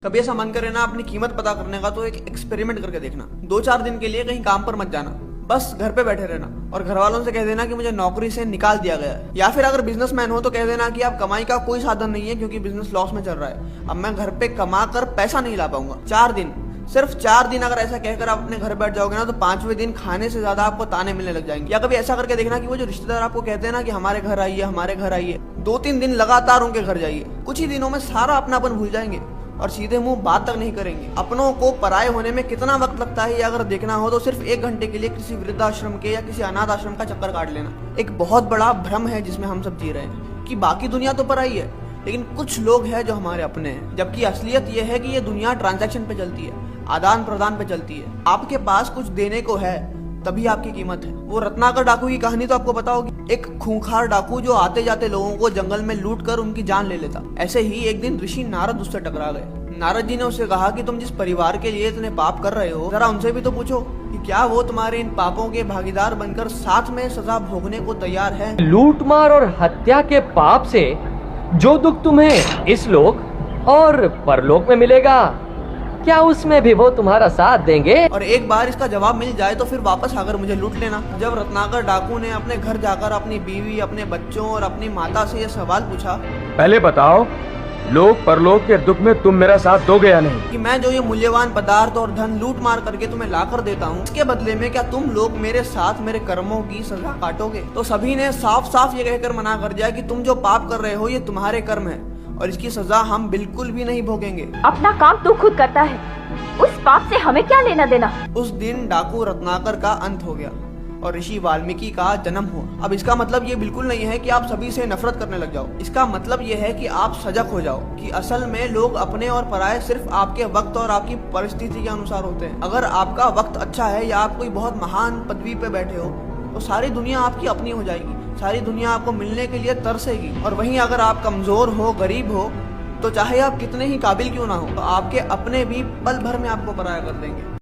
कभी ऐसा मन करे ना अपनी कीमत पता करने का, तो एक एक्सपेरिमेंट करके देखना। 2-4 दिन के लिए कहीं काम पर मत जाना, बस घर पे बैठे रहना और घर वालों से कह देना कि मुझे नौकरी से निकाल दिया गया है। या फिर अगर बिजनेसमैन हो तो कह देना कि आप कमाई का कोई साधन नहीं है क्योंकि बिजनेस लॉस में चल रहा है, अब मैं घर पे कमा कर पैसा नहीं ला पाऊंगा। 4 दिन, सिर्फ 4 दिन अगर ऐसा कहकर आप अपने घर बैठ जाओगे ना, तो 5वें दिन खाने से ज्यादा आपको ताने मिलने लग जाएंगे। या कभी ऐसा करके देखना कि वो जो रिश्तेदार आपको कहते हैं ना कि हमारे घर आइए हमारे घर आइए, 2-3 दिन लगातार उनके घर जाइए। कुछ ही दिनों में सारा अपनापन भूल जाएंगे और सीधे मुंह बात तक नहीं करेंगे। अपनों को पराये होने में कितना वक्त लगता है ये अगर देखना हो तो सिर्फ 1 घंटे के लिए किसी वृद्धाश्रम के या किसी अनाथ आश्रम का चक्कर काट लेना। एक बहुत बड़ा भ्रम है जिसमें हम सब जी रहे हैं कि बाकी दुनिया तो पराई है, लेकिन कुछ लोग हैं जो हमारे अपने हैं। जबकि असलियत ये है कि ये दुनिया ट्रांजैक्शन पे चलती है, आदान प्रदान पे चलती है। आपके पास कुछ देने को है तभी आपकी कीमत है। वो रत्नाकर डाकू की कहानी तो आपको पता होगी, एक खूंखार डाकू जो आते जाते लोगों को जंगल में लूट कर उनकी जान ले लेता। ऐसे ही एक दिन ऋषि नारद उससे टकरा गए। नारद जी ने उससे कहा कि तुम जिस परिवार के लिए इतने पाप कर रहे हो, जरा उनसे भी तो पूछो कि क्या वो तुम्हारे इन पापों के भागीदार बनकर साथ में सजा भोगने को तैयार है। लूटमार और हत्या के पाप से जो दुख तुम्हें इस लोक और परलोक में मिलेगा, क्या उसमें भी वो तुम्हारा साथ देंगे? और एक बार इसका जवाब मिल जाए तो फिर वापस आकर मुझे लूट लेना। जब रत्नाकर डाकू ने अपने घर जाकर अपनी बीवी, अपने बच्चों और अपनी माता से यह सवाल पूछा, पहले बताओ लोक परलोक के दुख में तुम मेरा साथ दोगे या नहीं? कि मैं जो ये मूल्यवान पदार्थ और धन लूट मार करके तुम्हें ला कर देता हूँ, इसके बदले में क्या तुम लोग मेरे साथ मेरे कर्मों की सजा काटोगे? तो सभी ने साफ साफ ये कहकर मना कर दिया कि तुम जो पाप कर रहे हो ये तुम्हारे कर्म है और इसकी सजा हम बिल्कुल भी नहीं भोगेंगे। अपना काम तू खुद करता है, उस पाप से हमें क्या लेना देना। उस दिन डाकू रत्नाकर का अंत हो गया और ऋषि वाल्मीकि का जन्म हुआ। अब इसका मतलब ये बिल्कुल नहीं है कि आप सभी से नफरत करने लग जाओ। इसका मतलब ये है कि आप सजग हो जाओ कि असल में लोग अपने और पराये सिर्फ आपके वक्त और आपकी परिस्थिति के अनुसार होते हैं। अगर आपका वक्त अच्छा है या आप कोई बहुत महान पदवी पे बैठे हो तो सारी दुनिया आपकी अपनी हो जाएगी, सारी दुनिया आपको मिलने के लिए तरसेगी। और वहीं अगर आप कमजोर हो, गरीब हो, तो चाहे आप कितने ही काबिल क्यों ना हो, तो आपके अपने भी पल भर में आपको पराया कर देंगे।